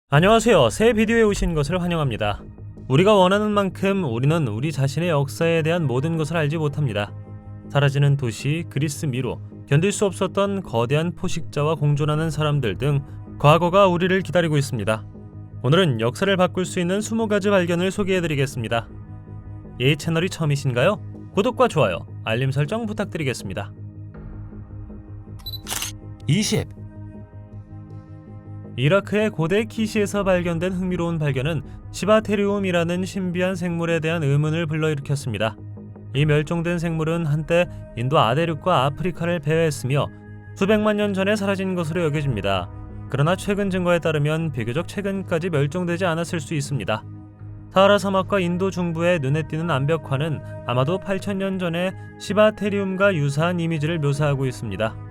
안녕하세요. 새 비디오에 오신 것을 환영합니다. 우리가 원하는 만큼 우리는 우리 자신의 역사에 대한 모든 것을 알지 못합니다. 사라지는 도시, 그리스 미로, 견딜 수 없었던 거대한 포식자와 공존하는 사람들 등 과거가 우리를 기다리고 있습니다. 오늘은 역사를 바꿀 수 있는 20가지 발견을 소개해드리겠습니다. 이 채널이 처음이신가요? 구독과 좋아요, 알림 설정 부탁드리겠습니다. 20. 이라크의 고대 키시에서 발견된 흥미로운 발견은 시바테리움이라는 신비한 생물에 대한 의문을 불러일으켰습니다. 이 멸종된 생물은 한때 인도 아대륙과 아프리카를 배회했으며 수백만 년 전에 사라진 것으로 여겨집니다. 그러나 최근 증거에 따르면 비교적 최근까지 멸종되지 않았을 수 있습니다. 사하라 사막과 인도 중부의 눈에 띄는 암벽화는 아마도 8,000년 전에 시바테리움과 유사한 이미지를 묘사하고 있습니다.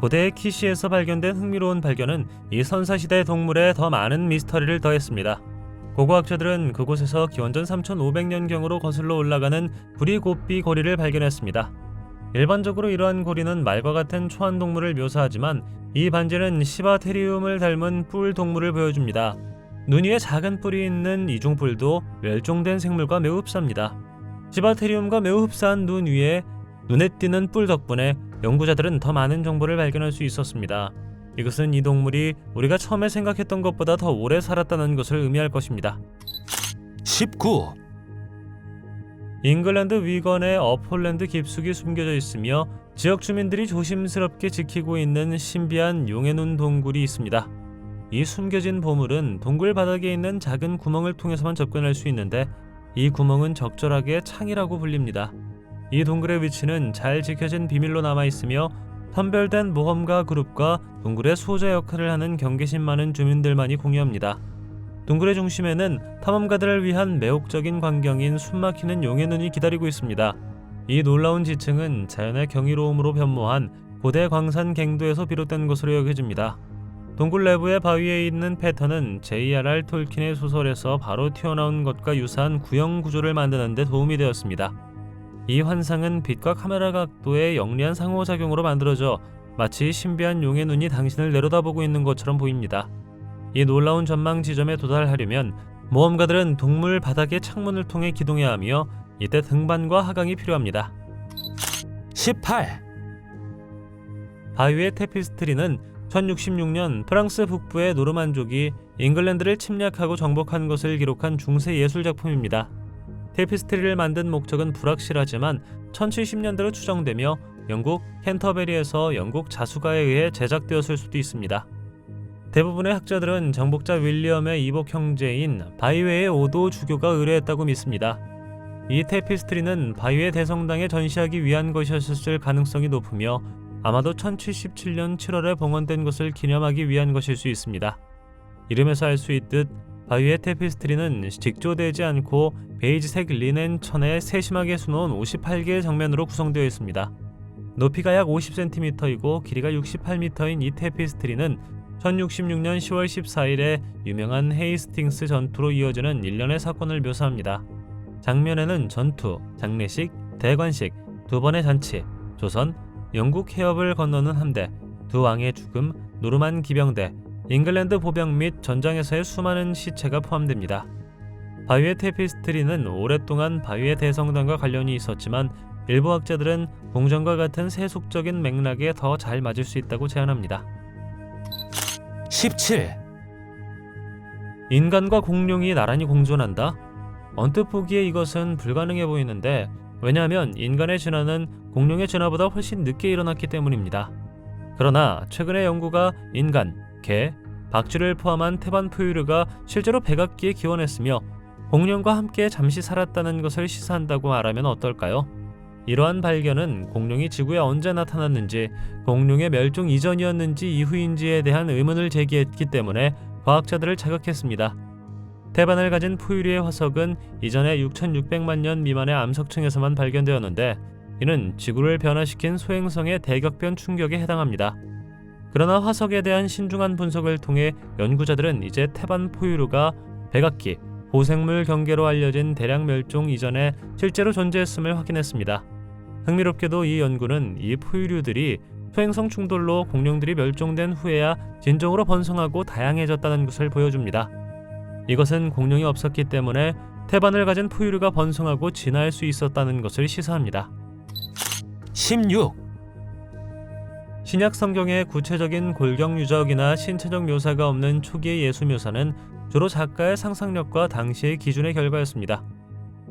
고대 키시에서 발견된 흥미로운 발견은 이 선사시대 동물에 더 많은 미스터리를 더했습니다. 고고학자들은 그곳에서 기원전 3,500년경으로 거슬러 올라가는 부리고삐 고리를 발견했습니다. 일반적으로 이러한 고리는 말과 같은 초한 동물을 묘사하지만 이 반지는 시바테리움을 닮은 뿔 동물을 보여줍니다. 눈 위에 작은 뿔이 있는 이중뿔도 멸종된 생물과 매우 흡사합니다. 시바테리움과 매우 흡사한 눈 위에 눈에 띄는 뿔 덕분에 연구자들은 더 많은 정보를 발견할 수 있었습니다. 이것은 이 동물이 우리가 처음에 생각했던 것보다 더 오래 살았다는 것을 의미할 것입니다. 19. 잉글랜드 위건의 어폴랜드 깊숙이 숨겨져 있으며 지역 주민들이 조심스럽게 지키고 있는 신비한 용의 눈 동굴이 있습니다. 이 숨겨진 보물은 동굴 바닥에 있는 작은 구멍을 통해서만 접근할 수 있는데 이 구멍은 적절하게 창이라고 불립니다. 이 동굴의 위치는 잘 지켜진 비밀로 남아있으며 선별된 모험가 그룹과 동굴의 수호자 역할을 하는 경계심 많은 주민들만이 공유합니다. 동굴의 중심에는 탐험가들을 위한 매혹적인 광경인 숨막히는 용의 눈이 기다리고 있습니다. 이 놀라운 지층은 자연의 경이로움으로 변모한 고대 광산 갱도에서 비롯된 것으로 여겨집니다. 동굴 내부의 바위에 있는 패턴은 J.R.R. 톨킨의 소설에서 바로 튀어나온 것과 유사한 구형 구조를 만드는 데 도움이 되었습니다. 이 환상은 빛과 카메라 각도의 영리한 상호작용으로 만들어져 마치 신비한 용의 눈이 당신을 내려다보고 있는 것처럼 보입니다. 이 놀라운 전망 지점에 도달하려면 모험가들은 동물 바닥의 창문을 통해 기동해야 하며 이때 등반과 하강이 필요합니다. 18. 바위의 테피스트리는 1066년 프랑스 북부의 노르만족이 잉글랜드를 침략하고 정복한 것을 기록한 중세 예술작품입니다. 테피스트리를 만든 목적은 불확실하지만 1070년대로 추정되며 영국 캔터베리에서 영국 자수가에 의해 제작되었을 수도 있습니다. 대부분의 학자들은 정복자 윌리엄의 이복 형제인 바이웨의 오도 주교가 의뢰했다고 믿습니다. 이 테피스트리는 바이웨 대성당에 전시하기 위한 것이었을 가능성이 높으며 아마도 1077년 7월에 봉헌된 것을 기념하기 위한 것일 수 있습니다. 이름에서 알 수 있듯 바위의 테피스트리는 직조되지 않고 베이지색 리넨 천에 세심하게 수놓은 58개의 장면으로 구성되어 있습니다. 높이가 약 50cm이고 길이가 68m인 이 테피스트리는 1066년 10월 14일에 유명한 헤이스팅스 전투로 이어지는 일련의 사건을 묘사합니다. 장면에는 전투, 장례식, 대관식, 두 번의 잔치, 조선, 영국 해협을 건너는 함대, 두 왕의 죽음, 노르만 기병대, 잉글랜드 보병 및 전장에서의 수많은 시체가 포함됩니다. 바위의 테피스트리는 오랫동안 바위의 대성당과 관련이 있었지만 일부 학자들은 궁전과 같은 세속적인 맥락에 더 잘 맞을 수 있다고 제안합니다. 17. 인간과 공룡이 나란히 공존한다? 언뜻 보기에 이것은 불가능해 보이는데 왜냐하면 인간의 진화는 공룡의 진화보다 훨씬 늦게 일어났기 때문입니다. 그러나 최근의 연구가 인간, 개, 박쥐를 포함한 태반 포유류가 실제로 백악기에 기원했으며 공룡과 함께 잠시 살았다는 것을 시사한다고 말하면 어떨까요? 이러한 발견은 공룡이 지구에 언제 나타났는지, 공룡의 멸종 이전이었는지 이후인지에 대한 의문을 제기했기 때문에 과학자들을 자극했습니다. 태반을 가진 포유류의 화석은 이전에 6,600만 년 미만의 암석층에서만 발견되었는데 이는 지구를 변화시킨 소행성의 대격변 충격에 해당합니다. 그러나 화석에 대한 신중한 분석을 통해 연구자들은 이제 태반 포유류가 백악기, 고생물 경계로 알려진 대량 멸종 이전에 실제로 존재했음을 확인했습니다. 흥미롭게도 이 연구는 이 포유류들이 소행성 충돌로 공룡들이 멸종된 후에야 진정으로 번성하고 다양해졌다는 것을 보여줍니다. 이것은 공룡이 없었기 때문에 태반을 가진 포유류가 번성하고 진화할 수 있었다는 것을 시사합니다. 16. 신약 성경의 구체적인 골격 유적이나 신체적 묘사가 없는 초기의 예수 묘사는 주로 작가의 상상력과 당시의 기준의 결과였습니다.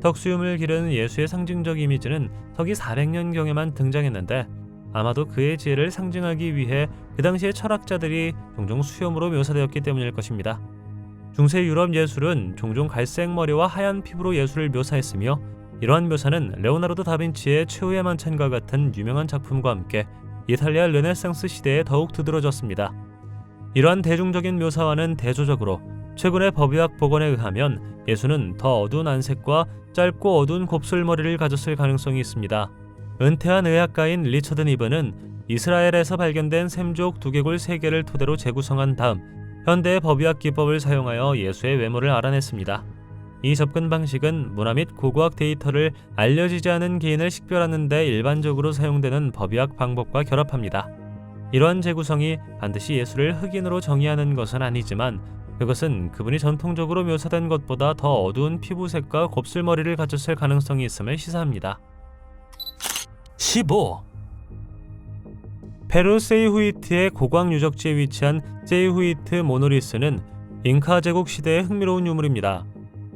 턱수염을 기른 예수의 상징적 이미지는 서기 400년경에만 등장했는데 아마도 그의 지혜를 상징하기 위해 그 당시의 철학자들이 종종 수염으로 묘사되었기 때문일 것입니다. 중세 유럽 예술은 종종 갈색 머리와 하얀 피부로 예수를 묘사했으며 이러한 묘사는 레오나르도 다빈치의 최후의 만찬과 같은 유명한 작품과 함께 이탈리아 르네상스 시대에 더욱 두드러졌습니다. 이러한 대중적인 묘사와는 대조적으로 최근의 법의학 복원에 의하면 예수는 더 어두운 안색과 짧고 어두운 곱슬머리를 가졌을 가능성이 있습니다. 은퇴한 의학가인 리처드 니브는 이스라엘에서 발견된 샘족 두개골 3개를 토대로 재구성한 다음 현대의 법의학 기법을 사용하여 예수의 외모를 알아냈습니다. 이 접근 방식은 문화 및 고고학 데이터를 알려지지 않은 개인을 식별하는 데 일반적으로 사용되는 법의학 방법과 결합합니다. 이러한 재구성이 반드시 예수를 흑인으로 정의하는 것은 아니지만 그것은 그분이 전통적으로 묘사된 것보다 더 어두운 피부색과 곱슬머리를 가졌을 가능성이 있음을 시사합니다. 15. 페루 세이후이트의 고광 유적지에 위치한 세이후이트 모노리스는 잉카 제국 시대의 흥미로운 유물입니다.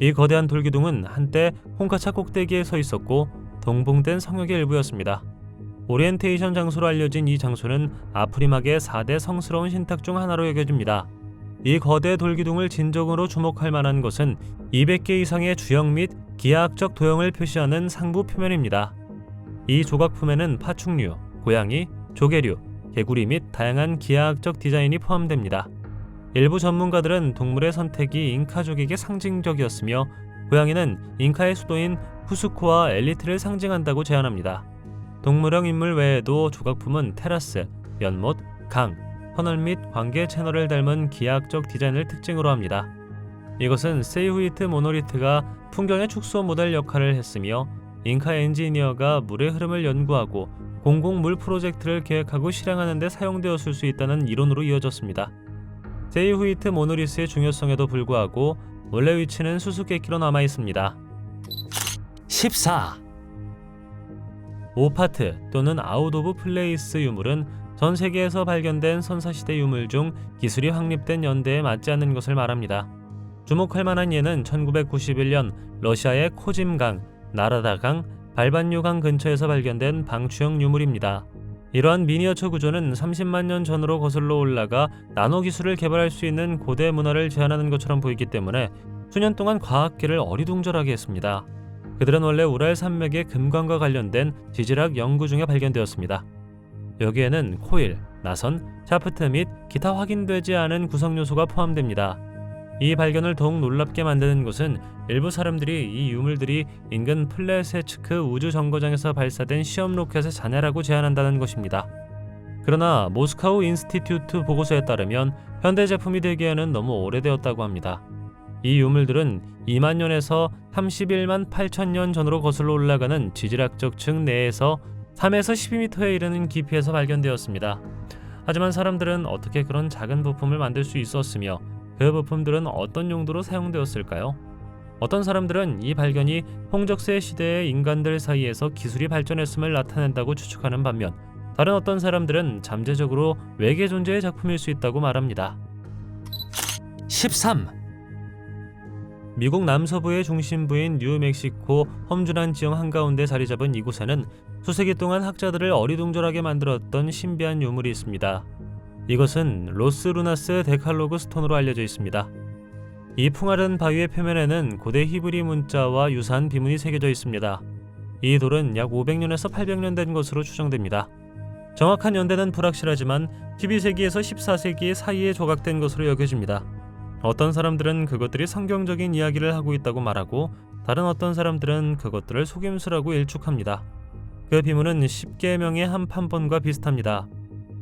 이 거대한 돌기둥은 한때 콩카차 꼭대기에 서 있었고 동봉된 성역의 일부였습니다. 오리엔테이션 장소로 알려진 이 장소는 아프리막의 4대 성스러운 신탁 중 하나로 여겨집니다. 이 거대 돌기둥을 진정으로 주목할 만한 것은 200개 이상의 주형 및 기하학적 도형을 표시하는 상부 표면입니다. 이 조각품에는 파충류, 고양이, 조개류, 개구리 및 다양한 기하학적 디자인이 포함됩니다. 일부 전문가들은 동물의 선택이 잉카족에게 상징적이었으며 고양이는 잉카의 수도인 쿠스코와 엘리트를 상징한다고 제안합니다. 동물형 인물 외에도 조각품은 테라스, 연못, 강, 터널 및 관계 채널을 닮은 기하학적 디자인을 특징으로 합니다. 이것은 세이후이트 모노리트가 풍경의 축소 모델 역할을 했으며 잉카 엔지니어가 물의 흐름을 연구하고 공공물 프로젝트를 계획하고 실행하는 데 사용되었을 수 있다는 이론으로 이어졌습니다. 세이후이트 모노리스의 중요성에도 불구하고 원래 위치는 수수께끼로 남아 있습니다. 14. 오파트 또는 아웃 오브 플레이스 유물은 전 세계에서 발견된 선사시대 유물 중 기술이 확립된 연대에 맞지 않는 것을 말합니다. 주목할 만한 예는 1991년 러시아의 코짐강, 나라다강, 발반유강 근처에서 발견된 방추형 유물입니다. 이러한 미니어처 구조는 30만 년 전으로 거슬러 올라가 나노 기술을 개발할 수 있는 고대 문화를 제안하는 것처럼 보이기 때문에 수년 동안 과학계를 어리둥절하게 했습니다. 그들은 원래 우랄 산맥의 금광과 관련된 지질학 연구 중에 발견되었습니다. 여기에는 코일, 나선, 샤프트 및 기타 확인되지 않은 구성 요소가 포함됩니다. 이 발견을 더욱 놀랍게 만드는 것은 일부 사람들이 이 유물들이 인근 플레세츠크 우주정거장에서 발사된 시험 로켓의 잔해라고 제안한다는 것입니다. 그러나 모스카우 인스티튜트 보고서에 따르면 현대 제품이 되기에는 너무 오래되었다고 합니다. 이 유물들은 2만 년에서 31만 8천 년 전으로 거슬러 올라가는 지질학적 층 내에서 3에서 12m에 이르는 깊이에서 발견되었습니다. 하지만 사람들은 어떻게 그런 작은 부품을 만들 수 있었으며 그 부품들은 어떤 용도로 사용되었을까요? 어떤 사람들은 이 발견이 홍적세 시대의 인간들 사이에서 기술이 발전했음을 나타낸다고 추측하는 반면 다른 어떤 사람들은 잠재적으로 외계 존재의 작품일 수 있다고 말합니다. 13. 미국 남서부의 중심부인 뉴멕시코 험준한 지형 한가운데 자리잡은 이곳에는 수세기 동안 학자들을 어리둥절하게 만들었던 신비한 유물이 있습니다. 이것은 로스 루나스 데칼로그 스톤으로 알려져 있습니다. 이 풍화른 바위의 표면에는 고대 히브리 문자와 유사한 비문이 새겨져 있습니다. 이 돌은 약 500년에서 800년 된 것으로 추정됩니다. 정확한 연대는 불확실하지만 12세기에서 14세기 사이에 조각된 것으로 여겨집니다. 어떤 사람들은 그것들이 성경적인 이야기를 하고 있다고 말하고 다른 어떤 사람들은 그것들을 속임수라고 일축합니다. 그 비문은 10계명의 한 판본과 비슷합니다.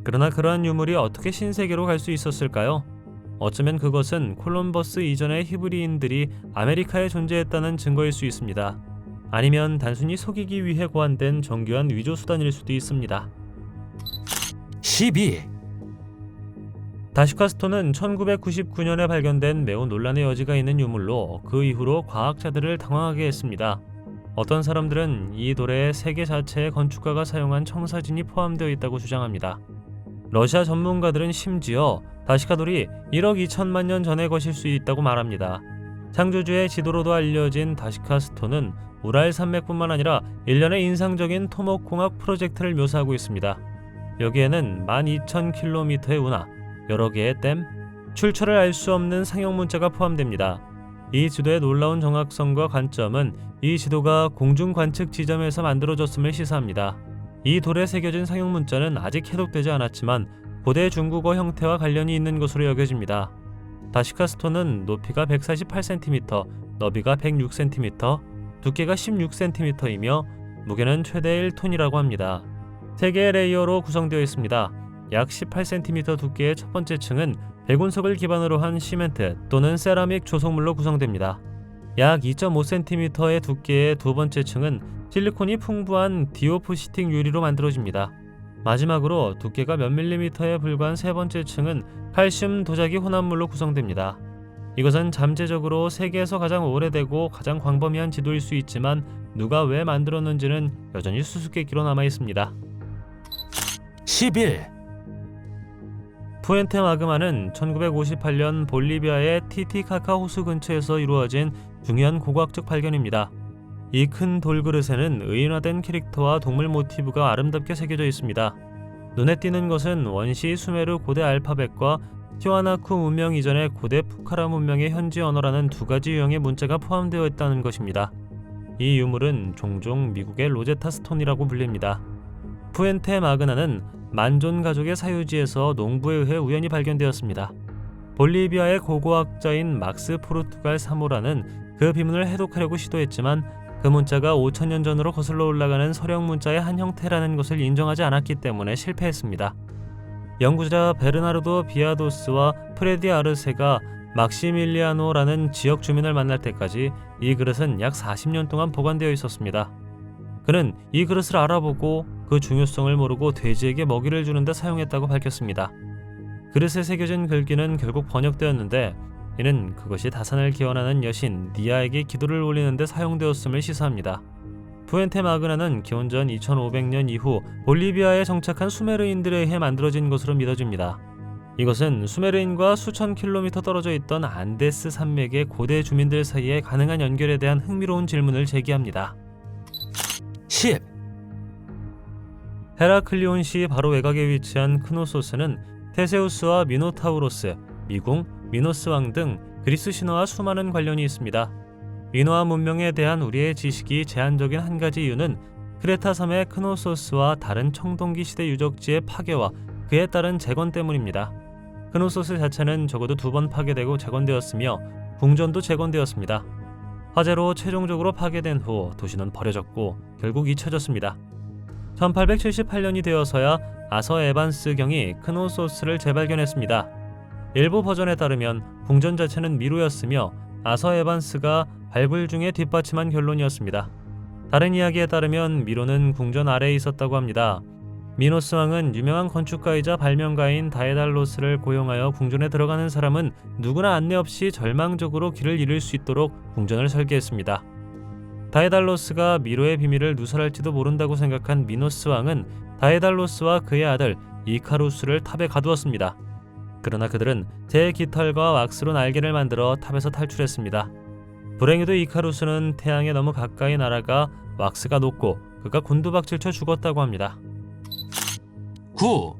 그러나 그러한 유물이 어떻게 신세계로 갈 수 있었을까요? 어쩌면 그것은 콜럼버스 이전의 히브리인들이 아메리카에 존재했다는 증거일 수 있습니다. 아니면 단순히 속이기 위해 고안된 정교한 위조 수단일 수도 있습니다. 12. 다시카스톤은 1999년에 발견된 매우 논란의 여지가 있는 유물로 그 이후로 과학자들을 당황하게 했습니다. 어떤 사람들은 이 돌에 세계 자체의 건축가가 사용한 청사진이 포함되어 있다고 주장합니다. 러시아 전문가들은 심지어 다시카돌이 1억 2천만 년 전의 것일 수 있다고 말합니다. 창조주의 지도로도 알려진 다시카스톤은 우랄 산맥뿐만 아니라 일련의 인상적인 토목공학 프로젝트를 묘사하고 있습니다. 여기에는 12,000km의 운하, 여러 개의 댐, 출처를 알 수 없는 상형 문자가 포함됩니다. 이 지도의 놀라운 정확성과 관점은 이 지도가 공중 관측 지점에서 만들어졌음을 시사합니다. 이 돌에 새겨진 상형 문자는 아직 해독되지 않았지만 고대 중국어 형태와 관련이 있는 것으로 여겨집니다. 다시카스톤은 높이가 148cm, 너비가 106cm, 두께가 16cm이며 무게는 최대 1톤이라고 합니다. 3개의 레이어로 구성되어 있습니다. 약 18cm 두께의 첫 번째 층은 백운석을 기반으로 한 시멘트 또는 세라믹 조성물로 구성됩니다. 약 2.5cm의 두께의 두 번째 층은 실리콘이 풍부한 디오프시틱 유리로 만들어집니다. 마지막으로 두께가 몇 밀리미터에 불과한 세 번째 층은 칼슘 도자기 혼합물로 구성됩니다. 이것은 잠재적으로 세계에서 가장 오래되고 가장 광범위한 지도일 수 있지만 누가 왜 만들었는지는 여전히 수수께끼로 남아 있습니다. 11. 푸엔테 마그마는 1958년 볼리비아의 티티카카 호수 근처에서 이루어진 중요한 고고학적 발견입니다. 이 큰 돌그릇에는 의인화된 캐릭터와 동물 모티브가 아름답게 새겨져 있습니다. 눈에 띄는 것은 원시 수메르 고대 알파벳과 티와나쿠 문명 이전의 고대 푸카라 문명의 현지 언어라는 두 가지 유형의 문자가 포함되어 있다는 것입니다. 이 유물은 종종 미국의 로제타 스톤이라고 불립니다. 푸엔테 마그나는 만존 가족의 사유지에서 농부에 의해 우연히 발견되었습니다. 볼리비아의 고고학자인 막스 포르투갈 사모라는 그 비문을 해독하려고 시도했지만 그 문자가 5천년 전으로 거슬러 올라가는 서령 문자의 한 형태라는 것을 인정하지 않았기 때문에 실패했습니다. 연구자 베르나르도 비아도스와 프레디 아르세가 막시밀리아노라는 지역 주민을 만날 때까지 이 그릇은 약 40년 동안 보관되어 있었습니다. 그는 이 그릇을 알아보고 그 중요성을 모르고 돼지에게 먹이를 주는데 사용했다고 밝혔습니다. 그릇에 새겨진 글귀는 결국 번역되었는데 이는 그것이 다산을 기원하는 여신 니아에게 기도를 올리는데 사용되었음을 시사합니다. 푸엔테 마그나는 기원전 2500년 이후 볼리비아에 정착한 수메르인들에 의해 만들어진 것으로 믿어집니다. 이것은 수메르인과 수천 킬로미터 떨어져 있던 안데스 산맥의 고대 주민들 사이에 가능한 연결에 대한 흥미로운 질문을 제기합니다. 10. 헤라클리온시 바로 외곽에 위치한 크노소스는 테세우스와 미노타우로스, 미궁, 미노스 왕 등 그리스 신화와 수많은 관련이 있습니다. 미노아 문명에 대한 우리의 지식이 제한적인 한 가지 이유는 크레타 섬의 크노소스와 다른 청동기 시대 유적지의 파괴와 그에 따른 재건 때문입니다. 크노소스 자체는 적어도 2번 파괴되고 재건되었으며 궁전도 재건되었습니다. 화재로 최종적으로 파괴된 후 도시는 버려졌고 결국 잊혀졌습니다. 1878년이 되어서야 아서 에반스 경이 크노소스를 재발견했습니다. 일부 버전에 따르면 궁전 자체는 미로였으며 아서 에반스가 발굴 중에 뒷받침한 결론이었습니다. 다른 이야기에 따르면 미로는 궁전 아래에 있었다고 합니다. 미노스 왕은 유명한 건축가이자 발명가인 다에달로스를 고용하여 궁전에 들어가는 사람은 누구나 안내 없이 절망적으로 길을 잃을 수 있도록 궁전을 설계했습니다. 다에달로스가 미로의 비밀을 누설할지도 모른다고 생각한 미노스 왕은 다에달로스와 그의 아들 이카루스를 탑에 가두었습니다. 그러나 그들은 제 깃털과 왁스로 날개를 만들어 탑에서 탈출했습니다. 불행히도 이카루스는 태양에 너무 가까이 날아가 왁스가 녹고 그가 곤두박질 쳐 죽었다고 합니다. 9.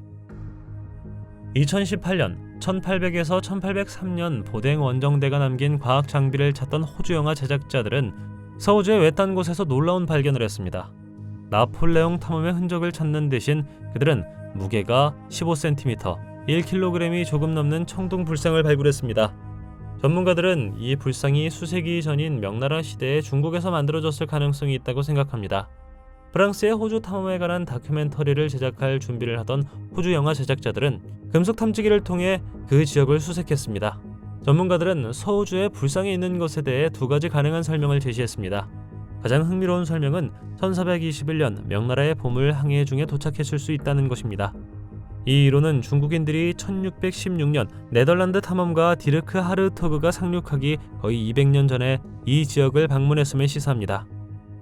2018년 1800에서 1803년 보댕 원정대가 남긴 과학 장비를 찾던 호주 영화 제작자들은 서우주의 외딴 곳에서 놀라운 발견을 했습니다. 나폴레옹 탐험의 흔적을 찾는 대신 그들은 무게가 15cm, 1kg이 조금 넘는 청동 불상을 발굴했습니다. 전문가들은 이 불상이 수세기 전인 명나라 시대에 중국에서 만들어졌을 가능성이 있다고 생각합니다. 프랑스의 호주 탐험에 관한 다큐멘터리를 제작할 준비를 하던 호주 영화 제작자들은 금속 탐지기를 통해 그 지역을 수색했습니다. 전문가들은 서우주에 불상이 있는 것에 대해 2가지 가능한 설명을 제시했습니다. 가장 흥미로운 설명은 1421년 명나라의 보물 항해 중에 도착했을 수 있다는 것입니다. 이 이론은 중국인들이 1616년 네덜란드 탐험가 디르크 하르토그가 상륙하기 거의 200년 전에 이 지역을 방문했음을 시사합니다.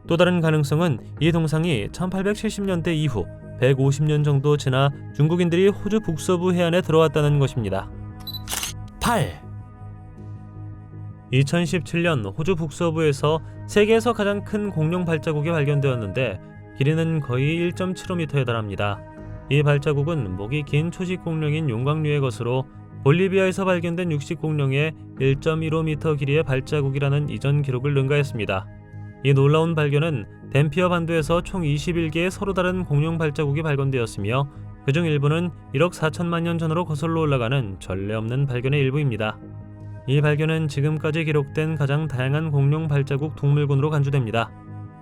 또 다른 가능성은 이 동상이 1870년대 이후 150년 정도 지나 중국인들이 호주 북서부 해안에 들어왔다는 것입니다. 8, 2017년 호주 북서부에서 세계에서 가장 큰 공룡 발자국이 발견되었는데 길이는 거의 1.75m에 달합니다. 이 발자국은 목이 긴 초식 공룡인 용광류의 것으로 볼리비아에서 발견된 육식 공룡의 1.15m 길이의 발자국이라는 이전 기록을 능가했습니다. 이 놀라운 발견은 댐피어 반도에서 총 21개의 서로 다른 공룡 발자국이 발견되었으며 그중 일부는 1억 4천만 년 전으로 거슬러 올라가는 전례 없는 발견의 일부입니다. 이 발견은 지금까지 기록된 가장 다양한 공룡 발자국 동물군으로 간주됩니다.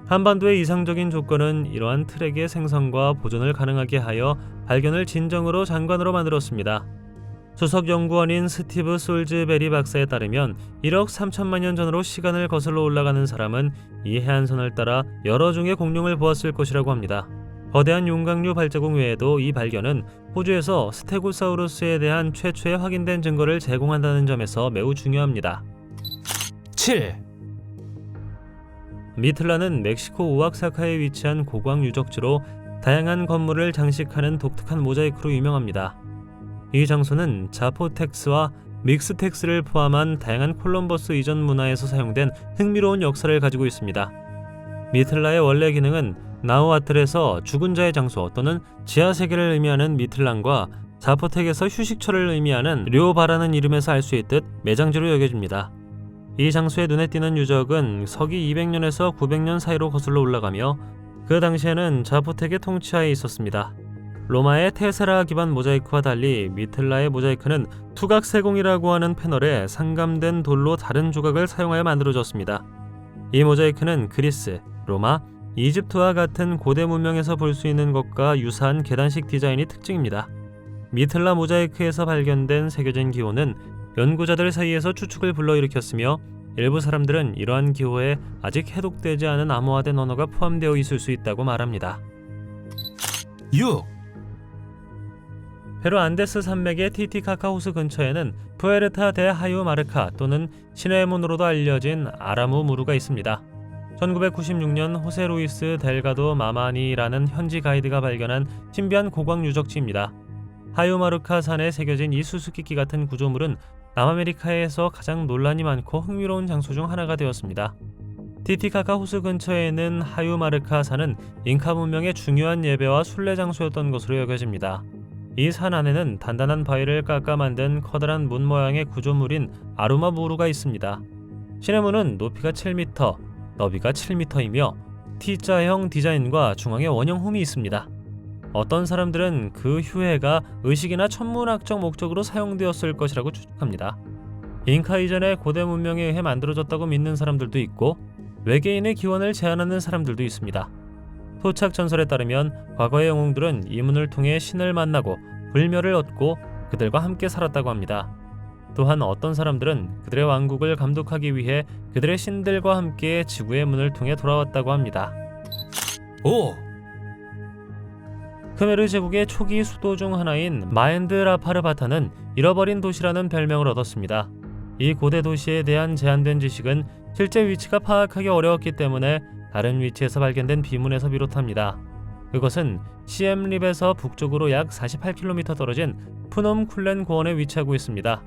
한반도의 이상적인 조건은 이러한 트랙의 생성과 보존을 가능하게 하여 발견을 진정으로 장관으로 만들었습니다. 수석 연구원인 스티브 솔즈베리 박사에 따르면 1억 3천만 년 전으로 시간을 거슬러 올라가는 사람은 이 해안선을 따라 여러 종의 공룡을 보았을 것이라고 합니다. 거대한 용광류 발자국 외에도 이 발견은 호주에서 스테고사우루스에 대한 최초의 확인된 증거를 제공한다는 점에서 매우 중요합니다. 7, 미틀라는 멕시코 오악사카에 위치한 고광 유적지로 다양한 건물을 장식하는 독특한 모자이크로 유명합니다. 이 장소는 자포텍스와 믹스텍스를 포함한 다양한 콜럼버스 이전 문화에서 사용된 흥미로운 역사를 가지고 있습니다. 미틀라의 원래 기능은 나우아틀에서 죽은 자의 장소 또는 지하세계를 의미하는 미틀란과 자포텍에서 휴식처를 의미하는 료바라는 이름에서 알 수 있듯 매장지로 여겨집니다. 이 장소에 눈에 띄는 유적은 서기 200년에서 900년 사이로 거슬러 올라가며 그 당시에는 자포텍의 통치하에 있었습니다. 로마의 테세라 기반 모자이크와 달리 미틀라의 모자이크는 투각세공이라고 하는 패널에 상감된 돌로 다른 조각을 사용하여 만들어졌습니다. 이 모자이크는 그리스, 로마, 이집트와 같은 고대 문명에서 볼 수 있는 것과 유사한 계단식 디자인이 특징입니다. 미틀라 모자이크에서 발견된 새겨진 기호는 연구자들 사이에서 추측을 불러일으켰으며 일부 사람들은 이러한 기호에 아직 해독되지 않은 암호화된 언어가 포함되어 있을 수 있다고 말합니다. 6, 페루 안데스 산맥의 티티카카 호수 근처에는 푸에르타 데 하유마르카 또는 신의 문으로도 알려진 아라무 무루가 있습니다. 1996년 호세 루이스 델가도 마마니라는 현지 가이드가 발견한 신비한 고광 유적지입니다. 하유마르카 산에 새겨진 이 수수께끼 같은 구조물은 남아메리카에서 가장 논란이 많고 흥미로운 장소 중 하나가 되었습니다. 티티카카 호수 근처에는 하유마르카 산은 잉카 문명의 중요한 예배와 순례 장소였던 것으로 여겨집니다. 이 산 안에는 단단한 바위를 깎아 만든 커다란 문 모양의 구조물인 아루마 무루가 있습니다. 신의 문은 높이가 7m, 너비가 7m이며 T자형 디자인과 중앙에 원형 홈이 있습니다. 어떤 사람들은 그 휴해가 의식이나 천문학적 목적으로 사용되었을 것이라고 추측합니다. 잉카 이전의 고대 문명에 의해 만들어졌다고 믿는 사람들도 있고 외계인의 기원을 제안하는 사람들도 있습니다. 토착 전설에 따르면 과거의 영웅들은 이 문을 통해 신을 만나고 불멸을 얻고 그들과 함께 살았다고 합니다. 또한 어떤 사람들은 그들의 왕국을 감독하기 위해 그들의 신들과 함께 지구의 문을 통해 돌아왔다고 합니다. 5, 크메르 제국의 초기 수도 중 하나인 마엔드라파르바타는 잃어버린 도시라는 별명을 얻었습니다. 이 고대 도시에 대한 제한된 지식은 실제 위치가 파악하기 어려웠기 때문에 다른 위치에서 발견된 비문에서 비롯합니다. 그것은 시엠립에서 북쪽으로 약 48km 떨어진 푸놈쿨렌 고원에 위치하고 있습니다.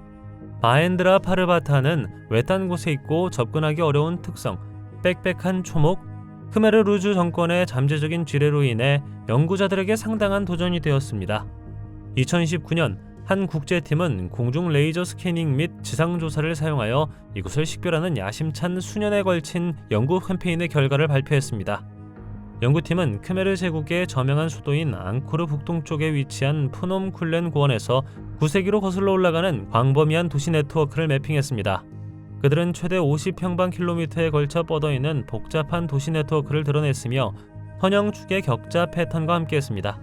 마엔드라 파르바타는 외딴 곳에 있고 접근하기 어려운 특성, 빽빽한 초목, 크메르 루즈 정권의 잠재적인 지뢰로 인해 연구자들에게 상당한 도전이 되었습니다. 2019년 한 국제팀은 공중 레이저 스캐닝 및 지상조사를 사용하여 이곳을 식별하는 야심찬 수년에 걸친 연구 캠페인의 결과를 발표했습니다. 연구팀은 크메르 제국의 저명한 수도인 앙코르 북동쪽에 위치한 푸놈쿨렌 고원에서 9세기로 거슬러 올라가는 광범위한 도시 네트워크를 매핑했습니다. 그들은 최대 50평방킬로미터에 걸쳐 뻗어있는 복잡한 도시 네트워크를 드러냈으며 선형축의 격자 패턴과 함께했습니다.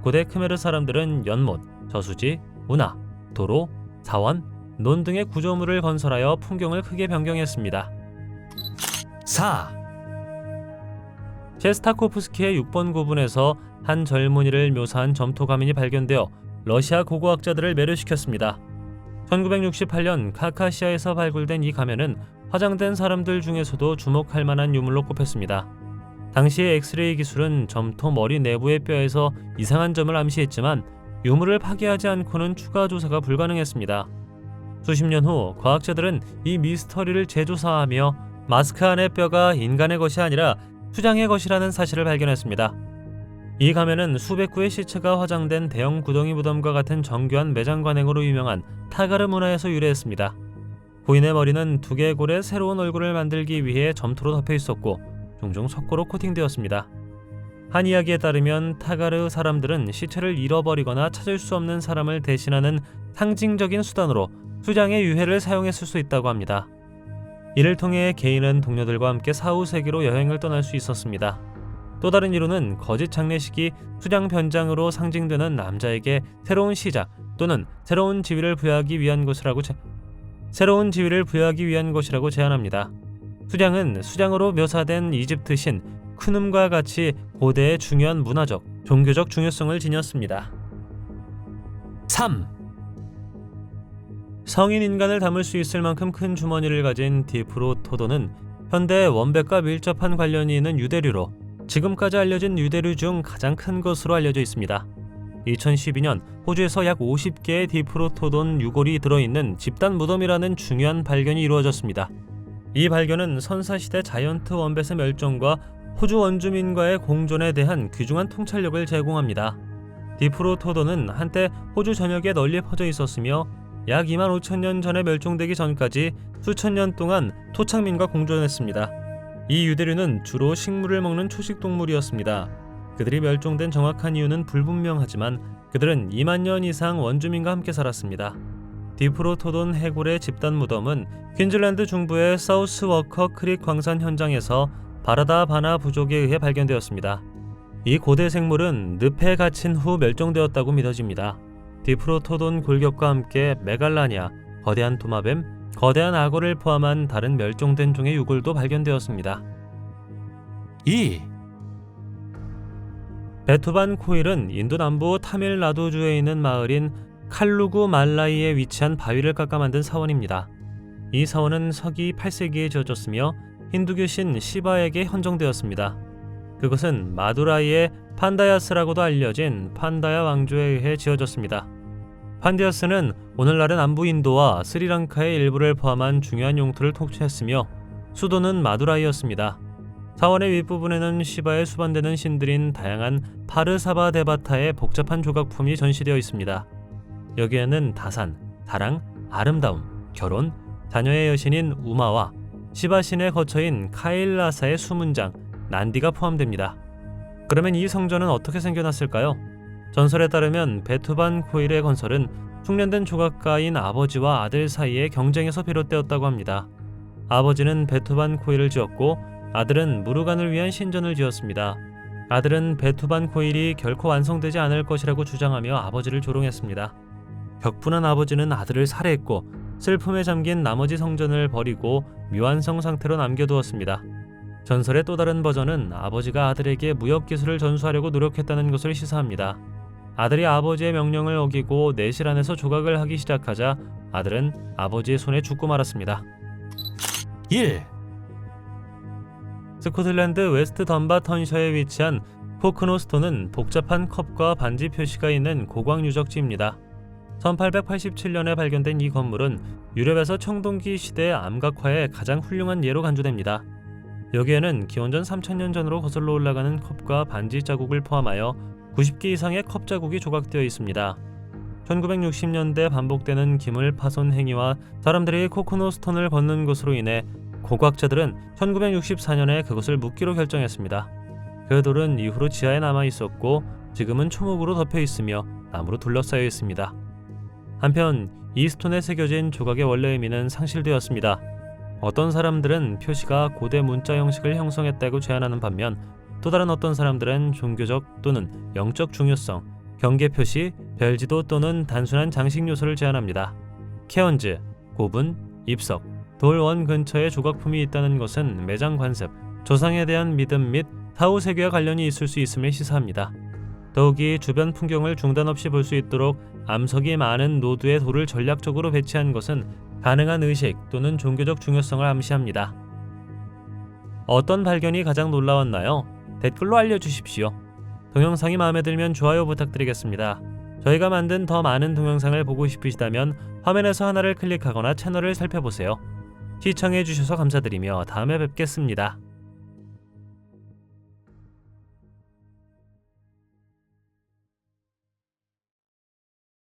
고대 크메르 사람들은 연못, 저수지, 운하, 도로, 사원, 논 등의 구조물을 건설하여 풍경을 크게 변경했습니다. 4, 셰스타코프스키의 6번 구분에서 한 젊은이를 묘사한 점토 가면이 발견되어 러시아 고고학자들을 매료시켰습니다. 1968년 카카시아에서 발굴된 이 가면은 화장된 사람들 중에서도 주목할 만한 유물로 꼽혔습니다. 당시의 엑스레이 기술은 점토 머리 내부의 뼈에서 이상한 점을 암시했지만 유물을 파괴하지 않고는 추가 조사가 불가능했습니다. 수십 년 후 과학자들은 이 미스터리를 재조사하며 마스크 안의 뼈가 인간의 것이 아니라 수장의 것이라는 사실을 발견했습니다. 이 가면은 수백 구의 시체가 화장된 대형 구덩이 무덤과 같은 정교한 매장 관행으로 유명한 타가르 문화에서 유래했습니다. 고인의 머리는 두 개의 골에 새로운 얼굴을 만들기 위해 점토로 덮여 있었고 종종 석고로 코팅되었습니다. 한 이야기에 따르면 타가르 사람들은 시체를 잃어버리거나 찾을 수 없는 사람을 대신하는 상징적인 수단으로 수장의 유해를 사용했을 수 있다고 합니다. 이를 통해 개인은 동료들과 함께 사후 세계로 여행을 떠날 수 있었습니다. 또 다른 이론은 거짓 장례식이 수장 변장으로 상징되는 남자에게 새로운 시작 또는 새로운 지위를 부여하기 위한 것이라고 제안합니다. 수장은 수장으로 묘사된 이집트 신 크눔과 같이 고대의 중요한 문화적, 종교적 중요성을 지녔습니다. 3. 성인 인간을 담을 수 있을 만큼 큰 주머니를 가진 디프로토돈은 현대 원백과 밀접한 관련이 있는 유대류로 지금까지 알려진 유대류 중 가장 큰 것으로 알려져 있습니다. 2012년 호주에서 약 50개의 디프로토돈 유골이 들어있는 집단 무덤이라는 중요한 발견이 이루어졌습니다. 이 발견은 선사시대 자이언트 원뱃의 멸종과 호주 원주민과의 공존에 대한 귀중한 통찰력을 제공합니다. 디프로토돈은 한때 호주 전역에 널리 퍼져 있었으며 약 2만 5천 년 전에 멸종되기 전까지 수천 년 동안 토착민과 공존했습니다. 이 유대류는 주로 식물을 먹는 초식 동물이었습니다. 그들이 멸종된 정확한 이유는 불분명하지만 그들은 2만 년 이상 원주민과 함께 살았습니다. 디프로토돈 해골의 집단 무덤은 퀸즐랜드 중부의 사우스 워커 크릭 광산 현장에서 바라다 바나 부족에 의해 발견되었습니다. 이 고대 생물은 늪에 갇힌 후 멸종되었다고 믿어집니다. 디프로토돈 골격과 함께 메갈라니아, 거대한 도마뱀, 거대한 악어를 포함한 다른 멸종된 종의 유골도 발견되었습니다. 2. 베투반 코일은 인도 남부 타밀나두주에 있는 마을인 칼루구 말라이에 위치한 바위를 깎아 만든 사원입니다. 이 사원은 서기 8세기에 지어졌으며 힌두교 신 시바에게 헌정되었습니다. 그것은 마두라이의 판다야스라고도 알려진 판다야 왕조에 의해 지어졌습니다. 판다야스는 오늘날의 남부 인도와 스리랑카의 일부를 포함한 중요한 용토를 통치했으며 수도는 마두라이였습니다. 사원의 윗부분에는 시바에 수반되는 신들인 다양한 파르사바 데바타의 복잡한 조각품이 전시되어 있습니다. 여기에는 다산, 사랑, 아름다움, 결혼, 자녀의 여신인 우마와 시바신의 거처인 카일라사의 수문장, 난디가 포함됩니다. 그러면 이 성전은 어떻게 생겨났을까요? 전설에 따르면 베투반 코일의 건설은 숙련된 조각가인 아버지와 아들 사이의 경쟁에서 비롯되었다고 합니다. 아버지는 베투반 코일을 지었고 아들은 무르간을 위한 신전을 지었습니다. 아들은 베투반 코일이 결코 완성되지 않을 것이라고 주장하며 아버지를 조롱했습니다. 격분한 아버지는 아들을 살해했고 슬픔에 잠긴 나머지 성전을 버리고 미완성 상태로 남겨두었습니다. 전설의 또 다른 버전은 아버지가 아들에게 무역기술을 전수하려고 노력했다는 것을 시사합니다. 아들이 아버지의 명령을 어기고 내실 안에서 조각을 하기 시작하자 아들은 아버지의 손에 죽고 말았습니다. 1. 스코틀랜드 웨스트 덤바턴셔에 위치한 코크노스톤은 복잡한 컵과 반지 표시가 있는 고광 유적지입니다. 1887년에 발견된 이 건물은 유럽에서 청동기 시대의 암각화의 가장 훌륭한 예로 간주됩니다. 여기에는 기원전 3000년 전으로 거슬러 올라가는 컵과 반지 자국을 포함하여 90개 이상의 컵 자국이 조각되어 있습니다. 1960년대 반복되는 기물 파손 행위와 사람들이 코크노스톤을 걷는 것으로 인해 고고학자들은 1964년에 그것을 묻기로 결정했습니다. 그 돌은 이후로 지하에 남아 있었고 지금은 초목으로 덮여 있으며 나무로 둘러싸여 있습니다. 한편 이 스톤에 새겨진 조각의 원래 의미는 상실되었습니다. 어떤 사람들은 표시가 고대 문자 형식을 형성했다고 제안하는 반면 또 다른 어떤 사람들은 종교적 또는 영적 중요성, 경계 표시, 별지도 또는 단순한 장식 요소를 제안합니다. 케언즈, 고분, 입석, 돌원 근처에 조각품이 있다는 것은 매장 관습, 조상에 대한 믿음 및 사후 세계와 관련이 있을 수 있음을 시사합니다. 더욱이 주변 풍경을 중단 없이 볼 수 있도록 암석이 많은 노드에 돌을 전략적으로 배치한 것은 가능한 의식 또는 종교적 중요성을 암시합니다. 어떤 발견이 가장 놀라웠나요? 댓글로 알려주십시오. 동영상이 마음에 들면 좋아요 부탁드리겠습니다. 저희가 만든 더 많은 동영상을 보고 싶으시다면 화면에서 하나를 클릭하거나 채널을 살펴보세요. 시청해주셔서 감사드리며 다음에 뵙겠습니다.